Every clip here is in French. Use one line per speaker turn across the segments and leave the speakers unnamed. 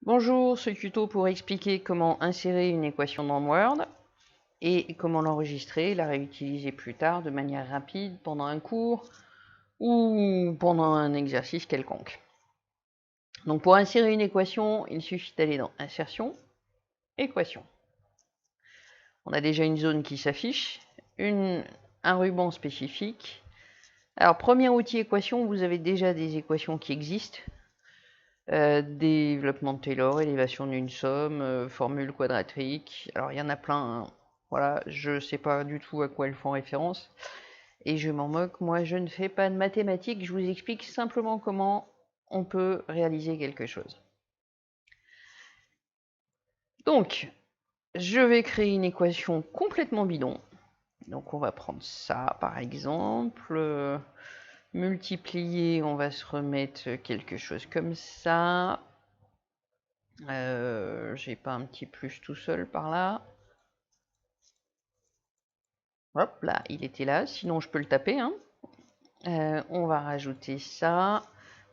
Bonjour, ce tuto pour expliquer comment insérer une équation dans Word et comment l'enregistrer, la réutiliser plus tard de manière rapide pendant un cours ou pendant un exercice quelconque. Donc pour insérer une équation, il suffit d'aller dans Insertion, Équation. On a déjà une zone qui s'affiche, un ruban spécifique. Alors premier outil équation, vous avez déjà des équations qui existent. Développement de Taylor, élévation d'une somme, formule quadratique. Alors il y en a plein, hein. Voilà, je sais pas du tout à quoi elles font référence. Et je m'en moque, moi je ne fais pas de mathématiques, je vous explique simplement comment on peut réaliser quelque chose. Donc, je vais créer une équation complètement bidon. Donc on va prendre ça par exemple. Multiplier, on va se remettre quelque chose comme ça. J'ai pas un petit plus tout seul par là. Hop là, il était là, sinon je peux le taper, hein. On va rajouter ça.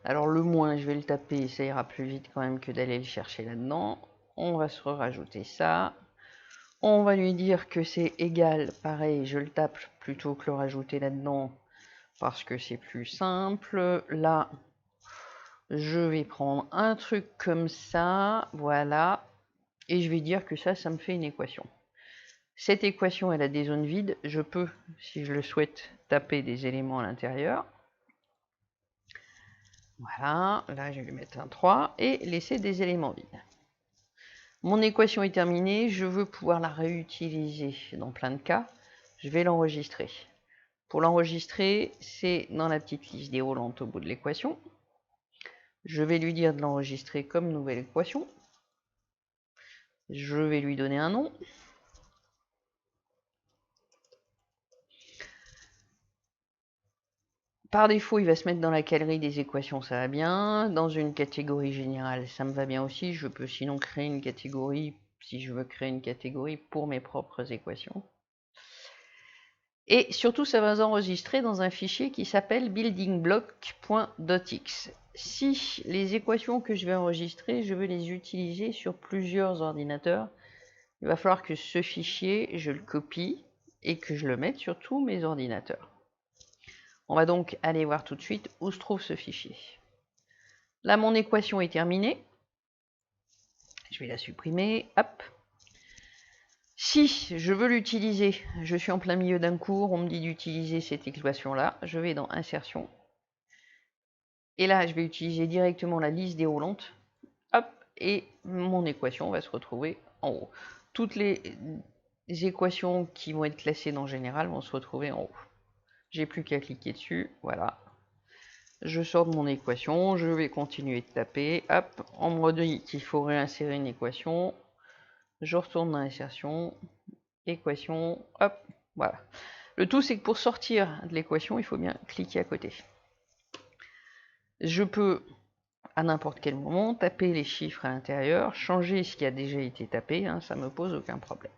Alors le moins, je vais le taper, ça ira plus vite quand même que d'aller le chercher là-dedans. On va se rajouter ça. On va lui dire que c'est égal, pareil, je le tape plutôt que le rajouter là-dedans parce que c'est plus simple. Là, je vais prendre un truc comme ça, voilà, et je vais dire que ça me fait une équation. Cette équation, elle a des zones vides. Je peux, si je le souhaite, taper des éléments à l'intérieur. Voilà, là je vais lui mettre un 3 et laisser des éléments vides. Mon équation est terminée, je veux pouvoir la réutiliser dans plein de cas. Je vais l'enregistrer. Pour l'enregistrer, c'est dans la petite liste déroulante au bout de l'équation. Je vais lui dire de l'enregistrer comme nouvelle équation. Je vais lui donner un nom. Par défaut, il va se mettre dans la galerie des équations, ça va bien. Dans une catégorie générale, ça me va bien aussi. Je peux sinon créer une catégorie, si je veux créer une catégorie pour mes propres équations. Et surtout, ça va s'enregistrer dans un fichier qui s'appelle buildingblock.docx. Si les équations que je vais enregistrer, je veux les utiliser sur plusieurs ordinateurs, il va falloir que ce fichier, je le copie et que je le mette sur tous mes ordinateurs. On va donc aller voir tout de suite où se trouve ce fichier. Là, mon équation est terminée. Je vais la supprimer. Hop. Si je veux l'utiliser, je suis en plein milieu d'un cours, on me dit d'utiliser cette équation-là. Je vais dans Insertion. Et là, je vais utiliser directement la liste déroulante. Hop. Et mon équation va se retrouver en haut. Toutes les équations qui vont être classées dans Général vont se retrouver en haut. J'ai plus qu'à cliquer dessus. Voilà. Je sors de mon équation, je vais continuer de taper, hop, on me dit qu'il faut réinsérer une équation, je retourne dans l'insertion, équation, hop, voilà. Le tout, c'est que pour sortir de l'équation, il faut bien cliquer à côté. Je peux, à n'importe quel moment, taper les chiffres à l'intérieur, changer ce qui a déjà été tapé, hein, ça ne me pose aucun problème.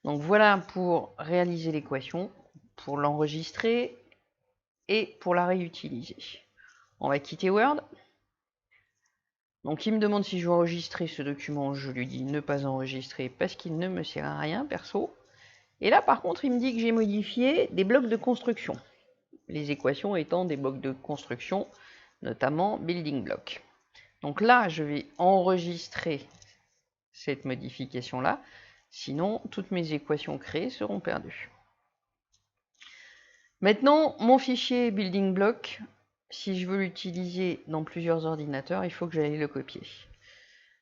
Donc voilà pour réaliser l'équation, pour l'enregistrer et pour la réutiliser. On va quitter Word. Donc il me demande si je veux enregistrer ce document, je lui dis ne pas enregistrer parce qu'il ne me sert à rien perso. Et là par contre il me dit que j'ai modifié des blocs de construction. Les équations étant des blocs de construction, notamment building block. Donc là je vais enregistrer cette modification là, sinon toutes mes équations créées seront perdues. Maintenant mon fichier building block, si je veux l'utiliser dans plusieurs ordinateurs, il faut que j'aille le copier.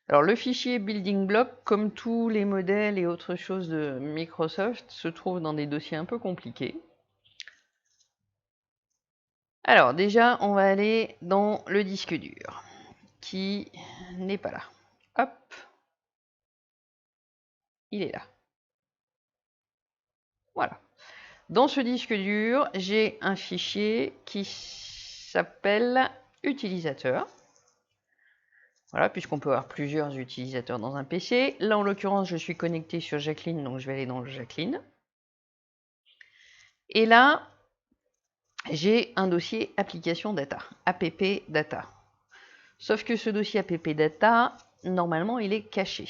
Alors le fichier building block, comme tous les modèles et autres choses de Microsoft, se trouve dans des dossiers un peu compliqués. Alors déjà, on va aller dans le disque dur, qui n'est pas là. Hop, il est là. Voilà. Dans ce disque dur, j'ai un fichier qui s'appelle utilisateur. Voilà, puisqu'on peut avoir plusieurs utilisateurs dans un PC. Là, en l'occurrence, je suis connecté sur Jacqueline, donc je vais aller dans le Jacqueline. Et là, j'ai un dossier application data, app data. Sauf que ce dossier app data, normalement, il est caché.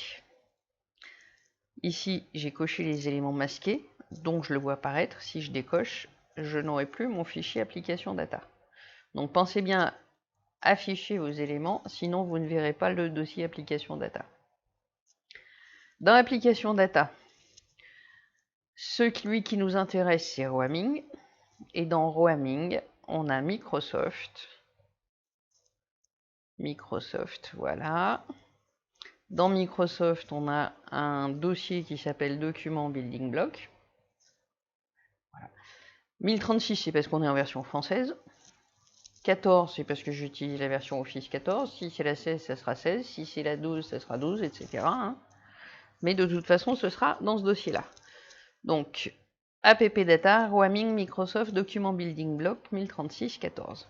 Ici, j'ai coché les éléments masqués, donc je le vois apparaître. Si je décoche, je n'aurai plus mon fichier application data. Donc pensez bien à afficher vos éléments, sinon vous ne verrez pas le dossier application data. Dans l'application data, celui qui nous intéresse, c'est Roaming. Et dans Roaming, on a Microsoft. Voilà. Dans Microsoft, on a un dossier qui s'appelle Document Building Block. Voilà. 1036, c'est parce qu'on est en version française. 14, c'est parce que j'utilise la version Office 14. Si c'est la 16, ça sera 16. Si c'est la 12, ça sera 12, etc. Hein. Mais de toute façon, ce sera dans ce dossier-là. Donc, app data, roaming, Microsoft, document building block, 1036, 14.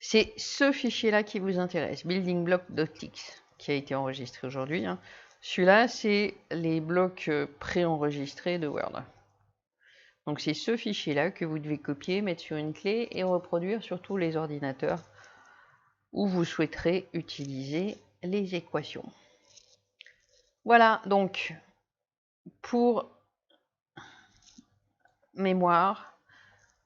C'est ce fichier-là qui vous intéresse, building block.txt, qui a été enregistré aujourd'hui. Hein. Celui-là, c'est les blocs préenregistrés de Word. Donc c'est ce fichier-là que vous devez copier, mettre sur une clé et reproduire sur tous les ordinateurs où vous souhaiterez utiliser les équations. Voilà, donc pour mémoire,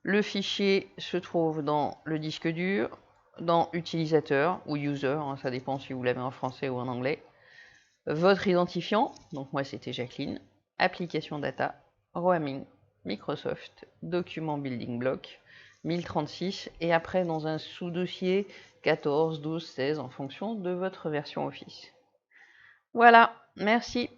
le fichier se trouve dans le disque dur, dans utilisateur ou user, hein, ça dépend si vous l'avez en français ou en anglais. Votre identifiant, donc moi c'était Jacqueline, application data, roaming, Microsoft, document building block, 1036, et après dans un sous-dossier 14, 12, 16 en fonction de votre version Office. Voilà, merci.